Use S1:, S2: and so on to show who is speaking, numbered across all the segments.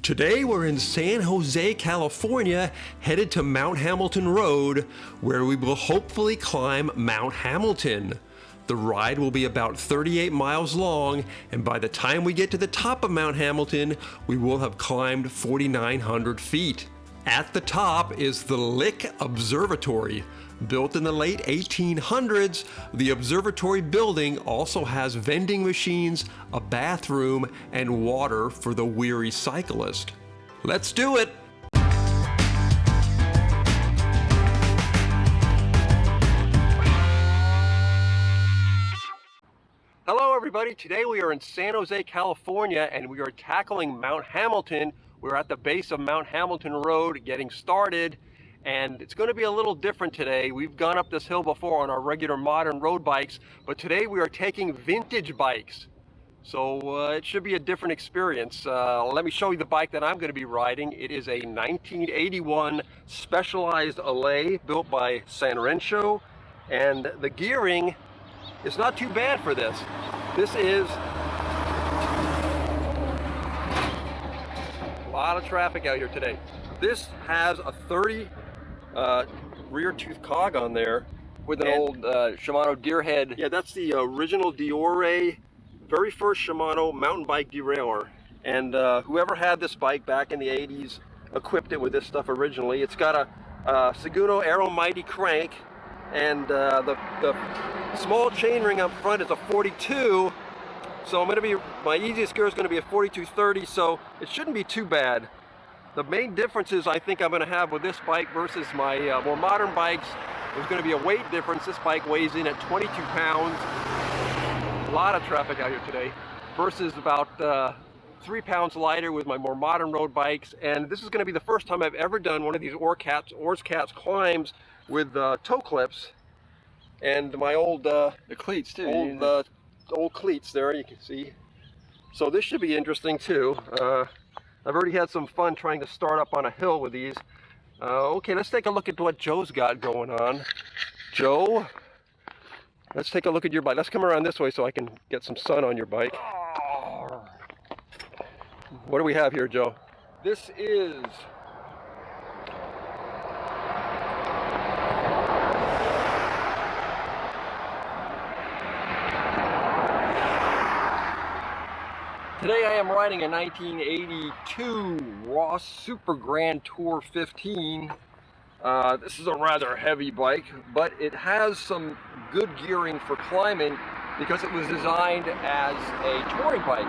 S1: Today we're in San Jose, California, headed to Mount Hamilton Road, where we will hopefully climb Mount Hamilton. The ride will be about 38 miles long, and by the time we get to the top of Mount Hamilton, we will have climbed 4,900 feet. At the top is the Lyk Observatory. Built in the late 1800s, the observatory building also has vending machines, a bathroom, and water for the weary cyclist. Let's do it! Hello everybody, today we are in San Jose, California, and we are tackling Mount Hamilton. We're at the base of Mount Hamilton Road getting started, and it's going to be a little different today. We've gone up this hill before on our regular modern road bikes, but today we are taking vintage bikes. So it should be a different experience. Let me show you the bike that I'm going to be riding. It is a 1981 Specialized Allez built by 3Rensho, and the gearing is not too bad for this. This is a lot of traffic out here today. This has a 30 rear tooth cog on there with an old Shimano deer head. Yeah, that's the original Diore, very first Shimano mountain bike derailleur. And whoever had this bike back in the 80s equipped it with this stuff originally. It's got a Seguno Aero Mighty crank, and the small chainring up front is a 42, so my easiest gear is going to be a 42/30, so it shouldn't be too bad. The main differences I think I'm going to have with this bike versus my more modern bikes, there's going to be a weight difference. This bike weighs in at 22 pounds. A lot of traffic out here today versus about 3 pounds lighter with my more modern road bikes. And this is going to be the first time I've ever done one of these Hors Categorie climbs with toe clips and my old the cleats too. Old cleats there, you can see. So this should be interesting too. I've already had some fun trying to start up on a hill with these. Okay, let's take a look at what Joe's got going on. Joe, let's take a look at your bike. Let's come around this way so I can get some sun on your bike. What do we have here, Joe? This is today I am riding a 1982 Ross Super Grand Tour 15. This is a rather heavy bike, but it has some good gearing for climbing because it was designed as a touring bike.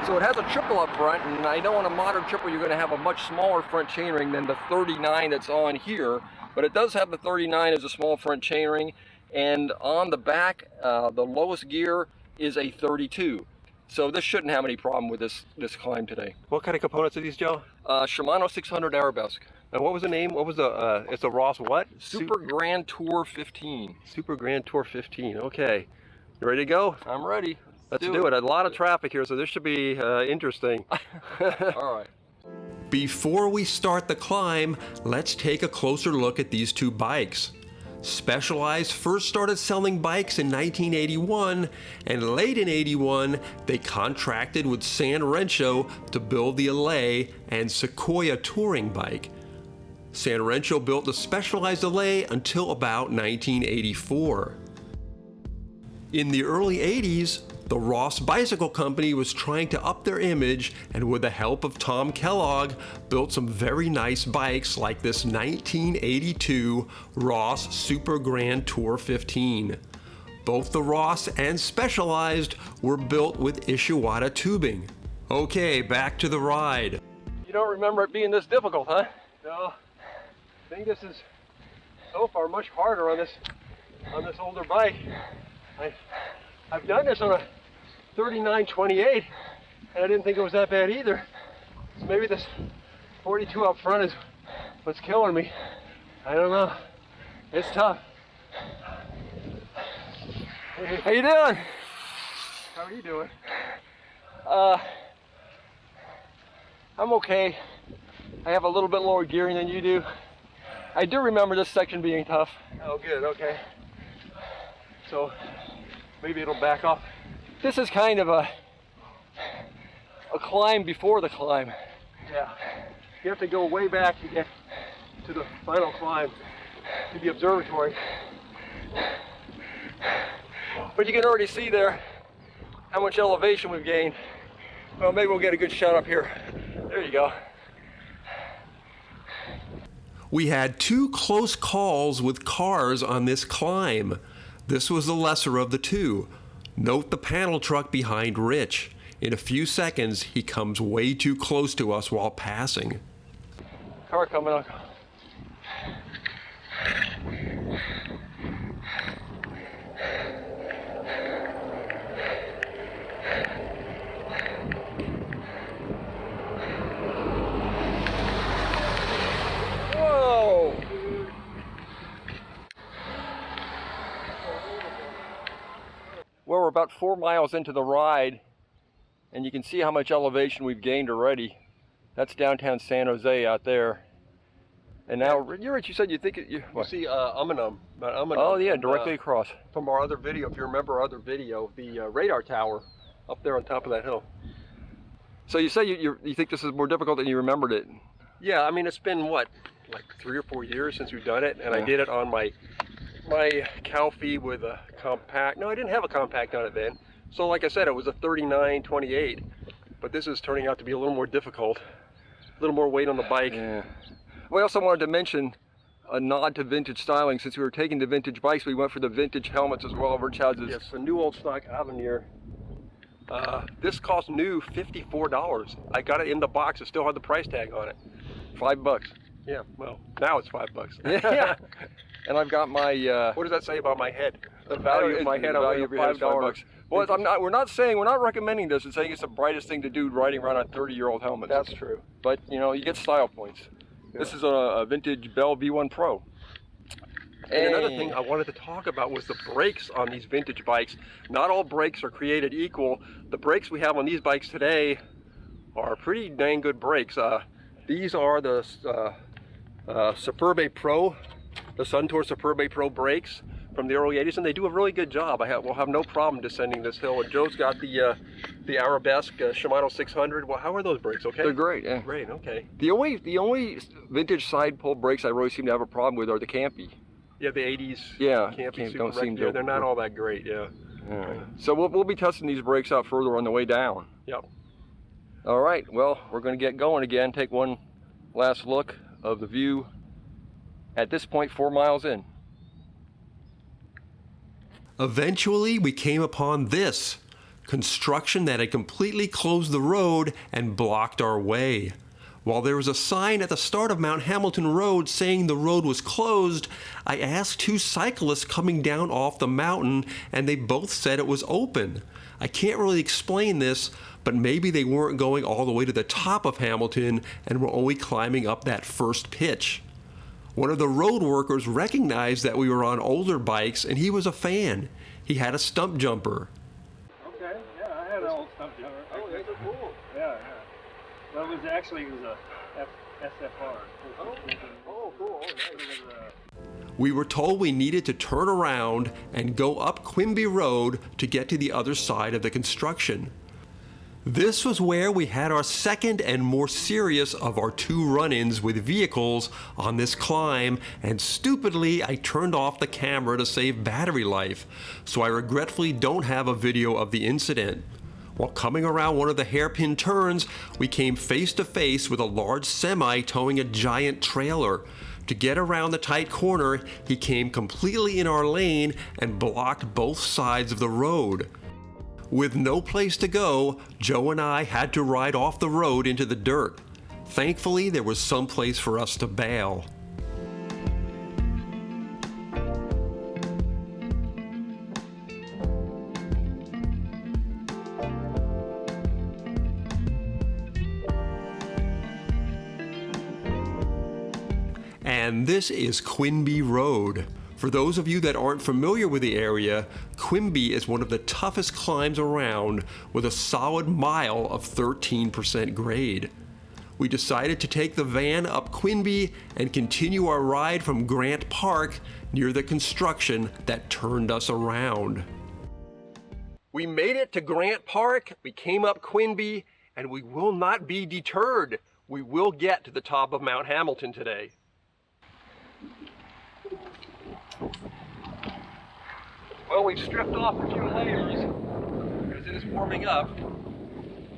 S1: So it has a triple up front, and I know on a modern triple you're going to have a much smaller front chainring than the 39 that's on here, but it does have the 39 as a small front chainring, and on the back the lowest gear is a 32. So this shouldn't have any problem with this climb today. What kind of components are these, Joe? Shimano 600 Arabesque. And what was the name? What was the, it's a Ross what? Super Grand Tour 15. Super Grand Tour 15, okay. You ready to go? I'm ready. Let's do it. A lot of traffic here, so this should be interesting. All right. Before we start the climb, let's take a closer look at these two bikes. Specialized first started selling bikes in 1981, and late in 81, they contracted with 3Rensho to build the Allez and Sequoia touring bike. 3Rensho built the Specialized Allez until about 1984. In the early 80s, the Ross Bicycle Company was trying to up their image, and with the help of Tom Kellogg, built some very nice bikes like this 1982 Ross Super Grand Tour 15. Both the Ross and Specialized were built with Ishiwata tubing. Okay, back to the ride. You don't remember it being this difficult, huh? No. I think this is so far much harder on this older bike. I've done this on a 39/28, and I didn't think it was that bad either. So maybe this 42 up front is what's killing me. I don't know. It's tough. Hey, how you doing? How are you doing? I'm okay. I have a little bit lower gearing than you do. I do remember this section being tough. Oh, good. Okay. So maybe it'll back off. This is kind of a climb before the climb.
S2: Yeah. You have to go way back to get to the final climb, to the observatory.
S1: But you can already see there how much elevation we've gained. Well, maybe we'll get a good shot up here. There you go.
S3: We had 2 close calls with cars on this climb. This was the lesser of the 2. Note the panel truck behind Rich. In a few seconds, he comes way too close to us while passing.
S1: Car coming up. Whoa! Well, we're about 4 miles into the ride, and you can see how much elevation we've gained already. That's downtown San Jose out there. And now, Rich, you said you think you
S2: see Mount Umunum.
S1: Oh yeah, directly across.
S2: From our other video, if you remember our other video, the radar tower up there on top of that hill.
S1: So you say you think this is more difficult than you remembered it?
S2: Yeah, I mean, it's been what, like 3 or 4 years since we've done it, and I did it on my cow feed with a compact. No, I didn't have a compact on it then. So like I said, it was a 39-28, but this is turning out to be a little more difficult, a little more weight on the bike.
S1: Yeah. We also wanted to mention a nod to vintage styling. Since we were taking the vintage bikes, we went for the vintage helmets as well. Rich has his.
S2: Yes, a new old stock Avenir. This cost new $54. I got it in the box. It still had the price tag on it.
S1: $5.
S2: Yeah, well, now it's $5.
S1: Yeah. And I've got my.
S2: What does that say about my head? The value of my head on $5.
S1: Well, we're not recommending this. It's saying it's the brightest thing to do riding around on 30-year-old helmets.
S2: That's true.
S1: But you know, you get style points. Yeah. This is a vintage Bell V1 Pro.
S2: And another thing I wanted to talk about was the brakes on these vintage bikes. Not all brakes are created equal. The brakes we have on these bikes today are pretty dang good brakes. These are the Superbe Pro, the Suntour Superbe Pro brakes from the early 80s, and they do a really good job. We'll have no problem descending this hill. And Joe's got the Arabesque Shimano 600. Well, how are those brakes? Okay.
S1: They're great. Yeah.
S2: Great. Okay.
S1: The only vintage side pull brakes I really seem to have a problem with are the Campy.
S2: Yeah, the 80s.
S1: Yeah.
S2: Campy
S1: don't seem to.
S2: They're not all that great. Yeah.
S1: All right. So we'll be testing these brakes out further on the way down.
S2: Yep.
S1: All right. Well, we're going to get going again. Take one last look of the view. At this point, 4 miles in.
S3: Eventually, we came upon this construction that had completely closed the road and blocked our way. While there was a sign at the start of Mount Hamilton Road saying the road was closed, I asked 2 cyclists coming down off the mountain, and they both said it was open. I can't really explain this, but maybe they weren't going all the way to the top of Hamilton and were only climbing up that first pitch. One of the road workers recognized that we were on older bikes, and he was a fan. He had a stump jumper.
S4: Okay, yeah, I had an old stump jumper.
S2: Oh, those are cool.
S4: Yeah. Well, it was a SFR.
S2: Oh, cool. Nice.
S3: We were told we needed to turn around and go up Quimby Road to get to the other side of the construction. This was where we had our second and more serious of our 2 run-ins with vehicles on this climb, and stupidly I turned off the camera to save battery life, so I regretfully don't have a video of the incident. While coming around one of the hairpin turns, we came face to face with a large semi towing a giant trailer. To get around the tight corner, he came completely in our lane and blocked both sides of the road. With no place to go, Joe and I had to ride off the road into the dirt. Thankfully, there was some place for us to bail. And this is Quimby Road. For those of you that aren't familiar with the area, Quimby is one of the toughest climbs around with a solid mile of 13% grade. We decided to take the van up Quimby and continue our ride from Grant Park near the construction that turned us around.
S2: We made it to Grant Park, we came up Quimby, and we will not be deterred. we will get to the top of Mount Hamilton today. Well, we've stripped off a few layers because it is warming up,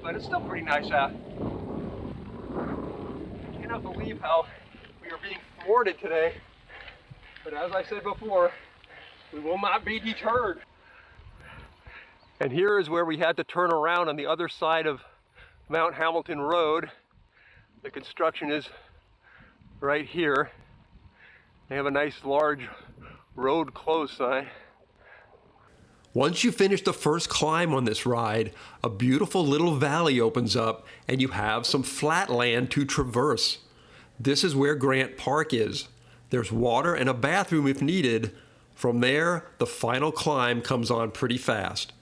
S2: but it's still pretty nice out. I cannot believe how we are being thwarted today, but as I said before, we will not be deterred. And here is where we had to turn around on the other side of Mount Hamilton Road. The construction is right here. They have a nice large road closed sign.
S3: Once you finish the first climb on this ride, a beautiful little valley opens up and you have some flat land to traverse. This is where Grant Park is. There's water and a bathroom if needed. From there, the final climb comes on pretty fast.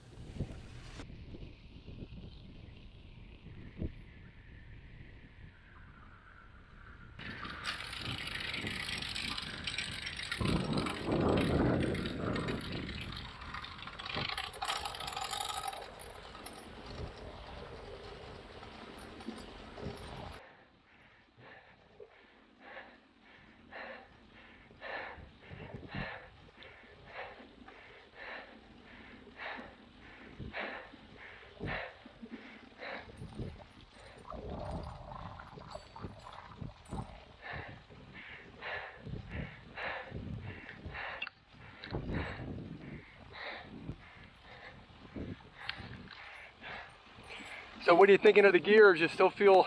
S2: So what are you thinking of the gears? You still feel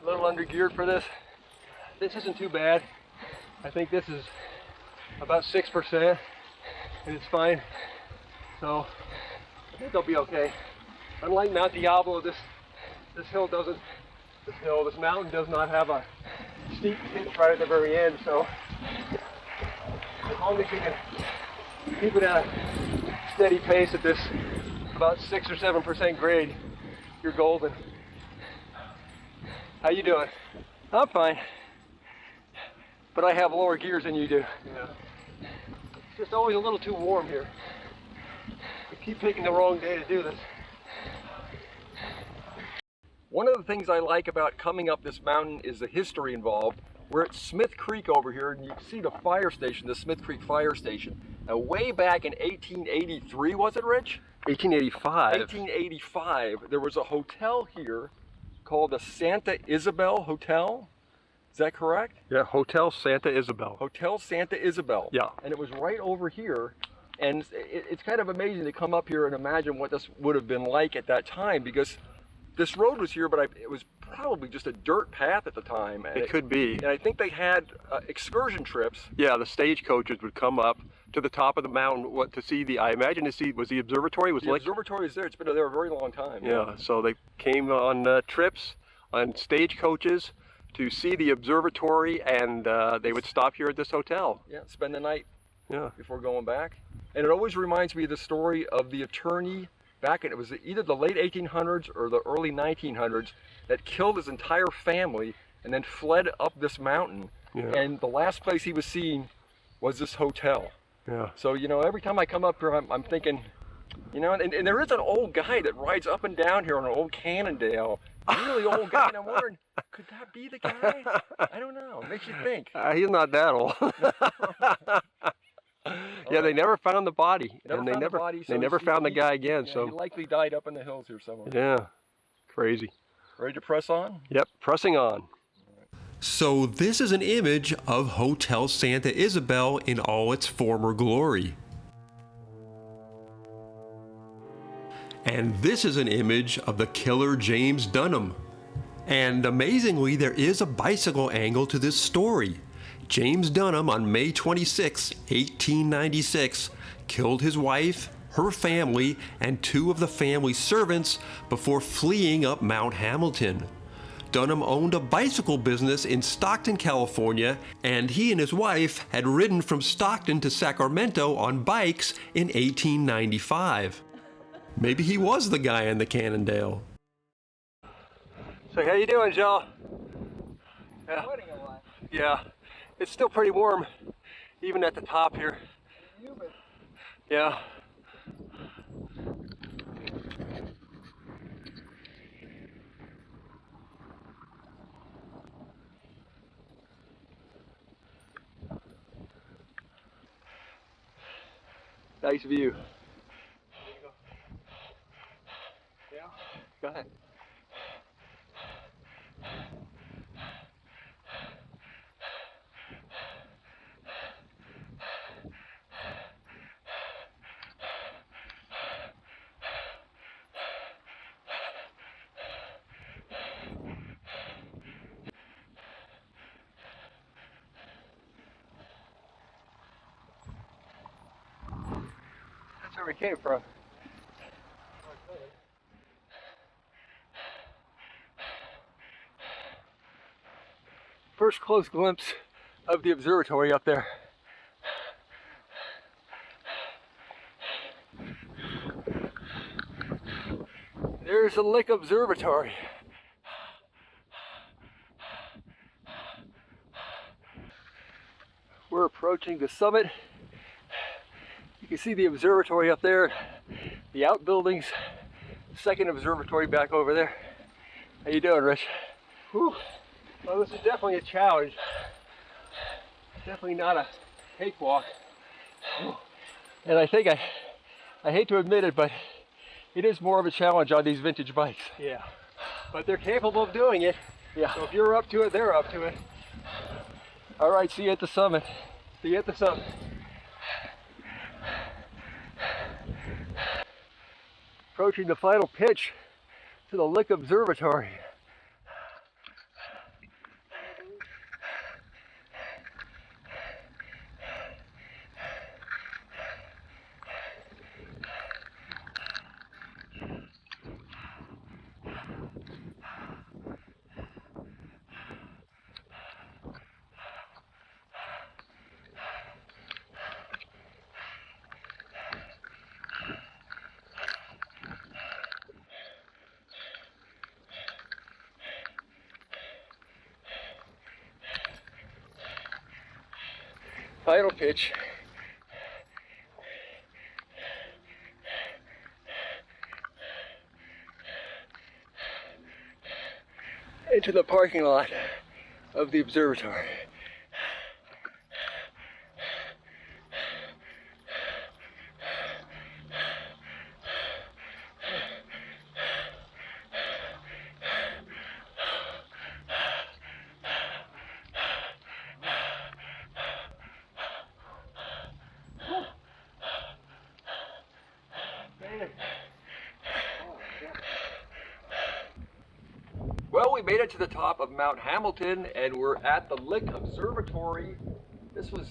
S2: a little under geared for this? This isn't too bad. I think this is about 6% and it's fine. So I think they'll be okay. Unlike Mount Diablo, this mountain does not have a steep pitch right at the very end. So as long as you can keep it at a steady pace at this about 6 or 7% grade, you're golden. How you doing? I'm fine. But I have lower gears than you do. Yeah. It's just always a little too warm here. We keep picking the wrong day to do this.
S1: One of the things I like about coming up this mountain is the history involved. We're at Smith Creek over here, and you can see the fire station, the Smith Creek Fire Station. Now, way back in 1883, was it, Rich?
S2: 1885.
S1: 1885, there was a hotel here called the Santa Isabel Hotel. Is that correct?
S2: Yeah, Hotel Santa Isabel.
S1: Hotel Santa Isabel.
S2: Yeah.
S1: And it was right over here. And it's kind of amazing to come up here and imagine what this would have been like at that time, because this road was here, but it was probably just a dirt path at the time. And
S2: it could be.
S1: And I think they had excursion trips.
S2: Yeah, the stagecoaches would come up to the top of the mountain to see the, I imagine to see, was the observatory?
S1: The observatory is there. It's been there a very long time.
S2: Yeah, so they came on trips, on stagecoaches to see the observatory, and they would stop here at this hotel.
S1: Yeah, spend the night.
S2: Yeah.
S1: Before going back. And it always reminds me of the story of the attorney back in, it was either the late 1800s or the early 1900s, that killed his entire family and then fled up this mountain.
S2: Yeah.
S1: And the last place he was seen was this hotel.
S2: Yeah.
S1: So, you know, every time I come up here, I'm thinking, you know, and there is an old guy that rides up and down here on an old Cannondale, a really old guy, and I'm wondering, could that be the guy? I don't know. It makes you think.
S2: He's not that old. Yeah, they never found the body, and they never found the guy again.
S1: Yeah,
S2: so
S1: he likely died up in the hills here somewhere.
S2: Yeah, crazy.
S1: Ready to press on?
S2: Yep, pressing on.
S3: So this is an image of Hotel Santa Isabel in all its former glory. And this is an image of the killer James Dunham. And amazingly, there is a bicycle angle to this story. James Dunham, on May 26, 1896, killed his wife, her family, and two of the family's servants before fleeing up Mount Hamilton. Dunham owned a bicycle business in Stockton, California, and he and his wife had ridden from Stockton to Sacramento on bikes in 1895. Maybe he was the guy in the Cannondale.
S2: So how you doing, Joe? Yeah. Yeah. It's still pretty warm, even at the top here. Yeah. Nice view.
S4: Yeah.
S2: Go ahead. That's where we came from. First close glimpse of the observatory up there. There's the Lyk Observatory. We're approaching the summit. You can see the observatory up there, the outbuildings, second observatory back over there. How you doing, Rich?
S4: Whew. Well, this is definitely a challenge. Definitely not a cakewalk.
S2: And I think I hate to admit it, but it is more of a challenge on these vintage bikes.
S4: Yeah. But they're capable of doing it.
S2: Yeah.
S4: So if you're up to it, they're up to it.
S2: All right, see you at the summit.
S4: See you at the summit.
S2: Approaching the final pitch to the Lyk Observatory. Final pitch. Into the parking lot of the observatory.
S1: Well, we made it to the top of Mount Hamilton and we're at the Lyk Observatory. This was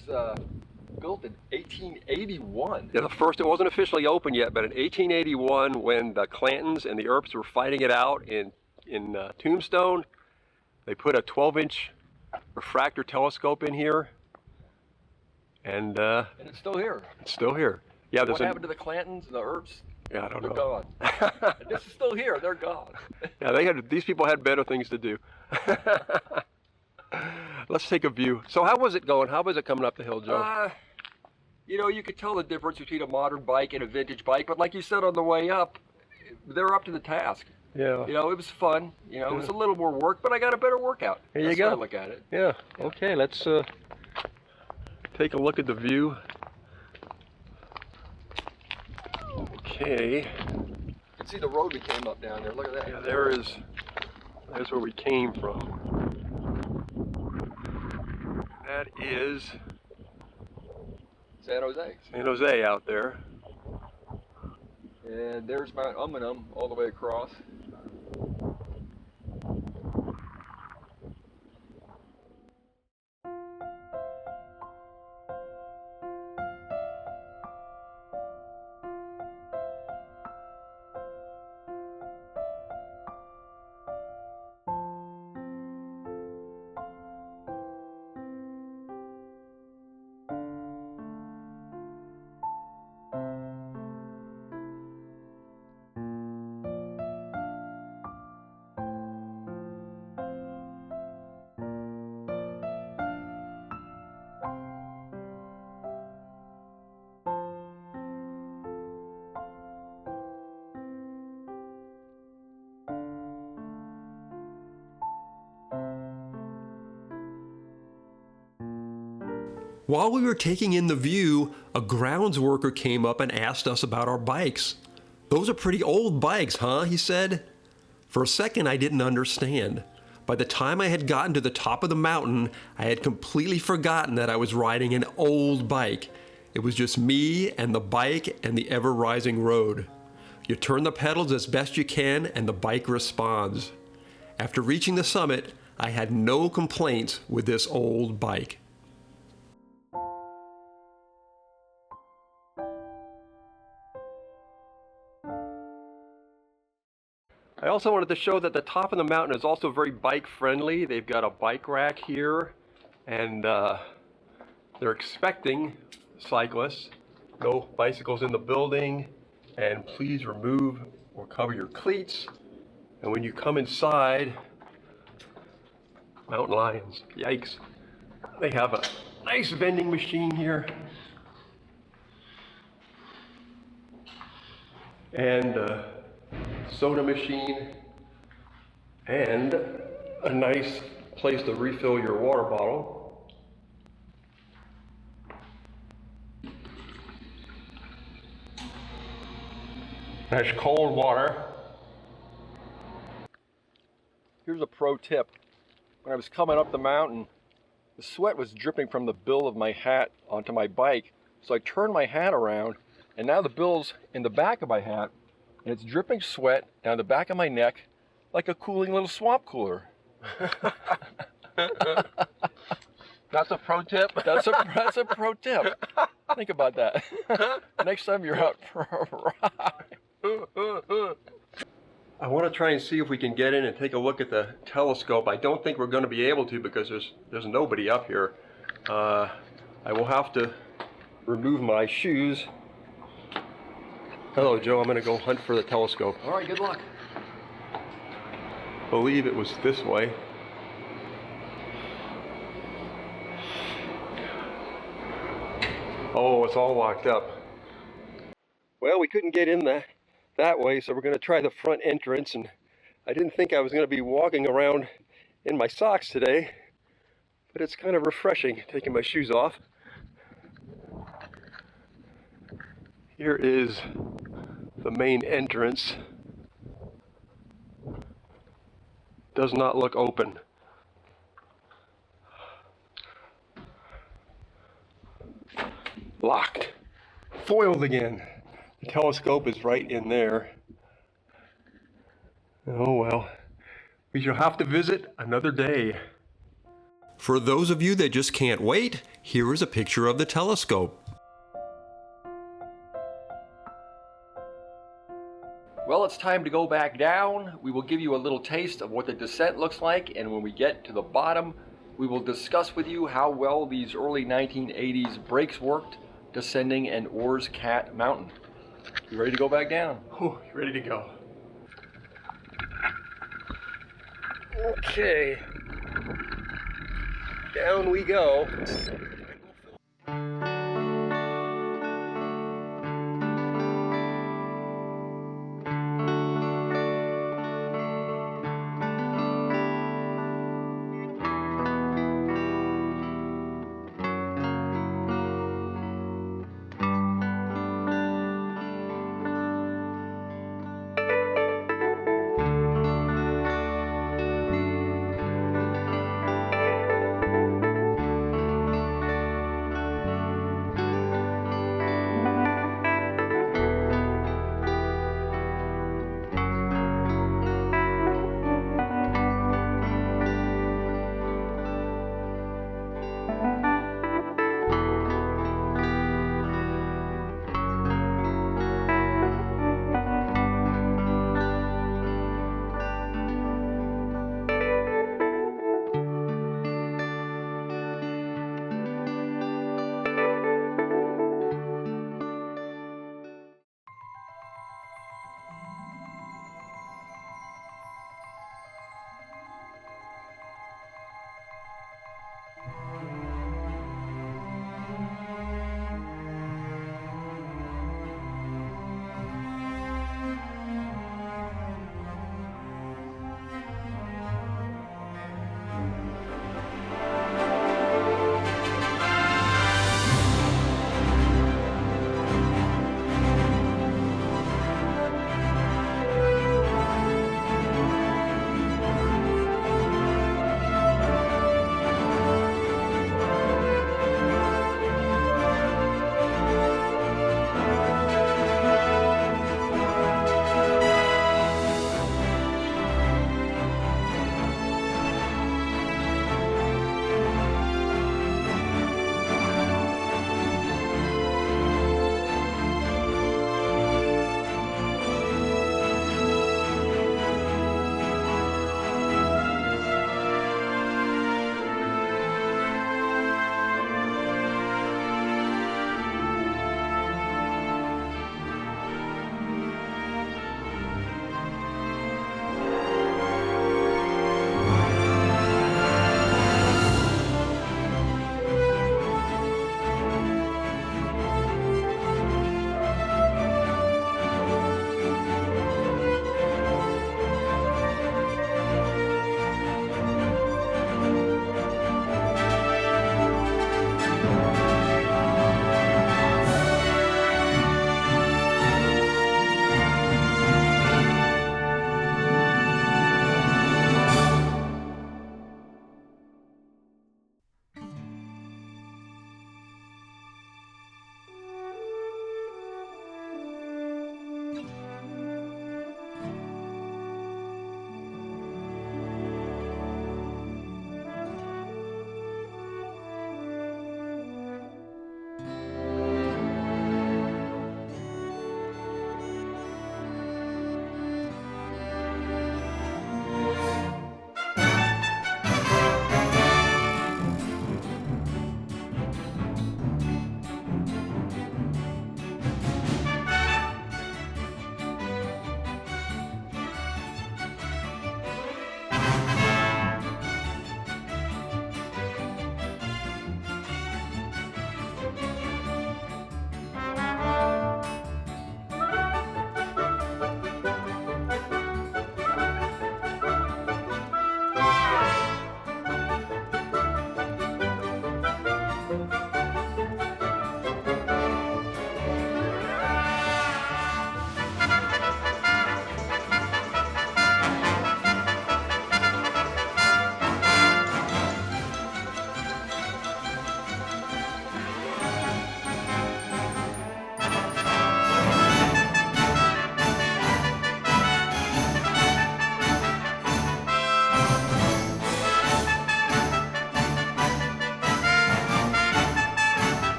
S1: built in 1881.
S2: Yeah, the first, it wasn't officially open yet, but in 1881, when the Clantons and the Earps were fighting it out in Tombstone, they put a 12-inch refractor telescope in here, and
S1: it's still here.
S2: it's still here. Yeah,
S1: What happened to the Clantons and the Earps?
S2: Yeah, I don't
S1: They're
S2: know.
S1: gone. This is still here. They're gone.
S2: Yeah, these people had better things to do. Let's take a view. So how was it going? How was it coming up the hill, Joe?
S1: You know, you could tell the difference between a modern bike and a vintage bike, but like you said on the way up, they're up to the task.
S2: Yeah.
S1: You know, it was fun. You know, it was a little more work, but I got a better workout.
S2: Here you
S1: That's
S2: go.
S1: how I look at it.
S2: Yeah. Okay, let's take a look at the view. Okay.
S1: You can see the road we came up down there. Look at that.
S2: Yeah, there's where we came from. That is
S1: San Jose.
S2: San Jose out there.
S1: And there's Mount Umunhum all the way across.
S3: While we were taking in the view, a grounds worker came up and asked us about our bikes. "Those are pretty old bikes, huh?" he said. For a second, I didn't understand. By the time I had gotten to the top of the mountain, I had completely forgotten that I was riding an old bike. It was just me and the bike and the ever-rising road. You turn the pedals as best you can and the bike responds. After reaching the summit, I had no complaints with this old bike.
S2: I also wanted to show that the top of the mountain is also very bike friendly. They've got a bike rack here, and they're expecting cyclists. No bicycles in the building, and please remove or cover your cleats. And when you come inside, mountain lions, yikes. They have a nice vending machine here. And soda machine, and a nice place to refill your water bottle. Nice cold water.
S1: Here's a pro tip. When I was coming up the mountain, the sweat was dripping from the bill of my hat onto my bike. So I turned my hat around, and now the bill's in the back of my hat, and it's dripping sweat down the back of my neck like a cooling little swamp cooler.
S2: That's a pro tip?
S1: That's a pro tip. Think about that. Next time you're out for a ride.
S2: I want to try and see if we can get in and take a look at the telescope. I don't think we're going to be able to because there's nobody up here. I will have to remove my shoes. Hello, Joe. I'm going to go hunt for the telescope.
S1: All right, good luck.
S2: I believe it was this way. Oh, it's all locked up. Well, we couldn't get in that way, so we're going to try the front entrance. And I didn't think I was going to be walking around in my socks today, but it's kind of refreshing taking my shoes off. Here is the main entrance. Does not look open. Locked. Foiled again. The telescope is right in there. Oh well. We shall have to visit another day.
S3: For those of you that just can't wait, here is a picture of the telescope.
S1: Well, it's time to go back down. We will give you a little taste of what the descent looks like, and when we get to the bottom, we will discuss with you how well these early 1980s brakes worked descending an Hors Cat mountain. You ready to go back down?
S2: Whew, ready to go. Okay. Down we go.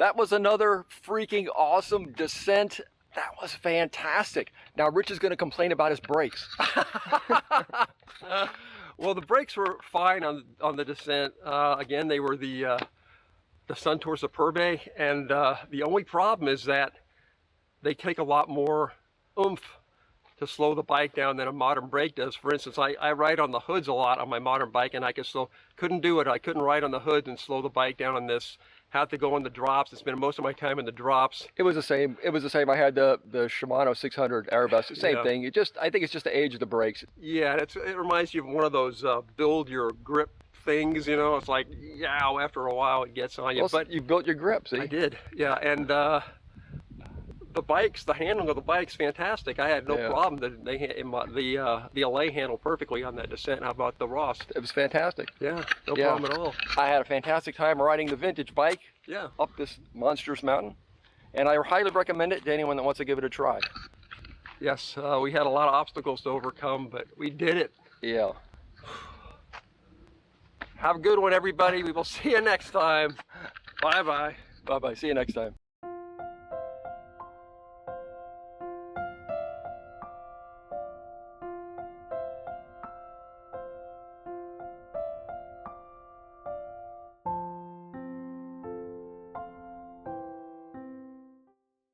S1: That was another freaking awesome descent. That was fantastic. Now Rich is going to complain about his brakes.
S2: Well, the brakes were fine on the descent. Again, they were the Suntour Superbe, and the only problem is that they take a lot more oomph to slow the bike down than a modern brake does. For instance, I ride on the hoods a lot on my modern bike, and couldn't do it. I couldn't ride on the hoods and slow the bike down on this. Had to go on the drops. It's been most of my time in the drops.
S1: It was the same. I had the Shimano 600 Airbus. Same thing. I think it's just the age of the brakes.
S2: Yeah, it reminds you of one of those build your grip things. You know, it's like, yow, after a while it gets on you.
S1: Well,
S2: but
S1: you built your grip, see?
S2: I did. Yeah, and the handling of the bike's fantastic. I had no problem. The Allez handled perfectly on that descent. How about the Ross?
S1: It was fantastic.
S2: Yeah, no problem at all.
S1: I had a fantastic time riding the vintage bike up this monstrous mountain, and I highly recommend it to anyone that wants to give it a try.
S2: Yes, we had a lot of obstacles to overcome, but we did it.
S1: Yeah.
S2: Have a good one, everybody. We will see you next time. Bye-bye.
S1: Bye-bye. See you next time.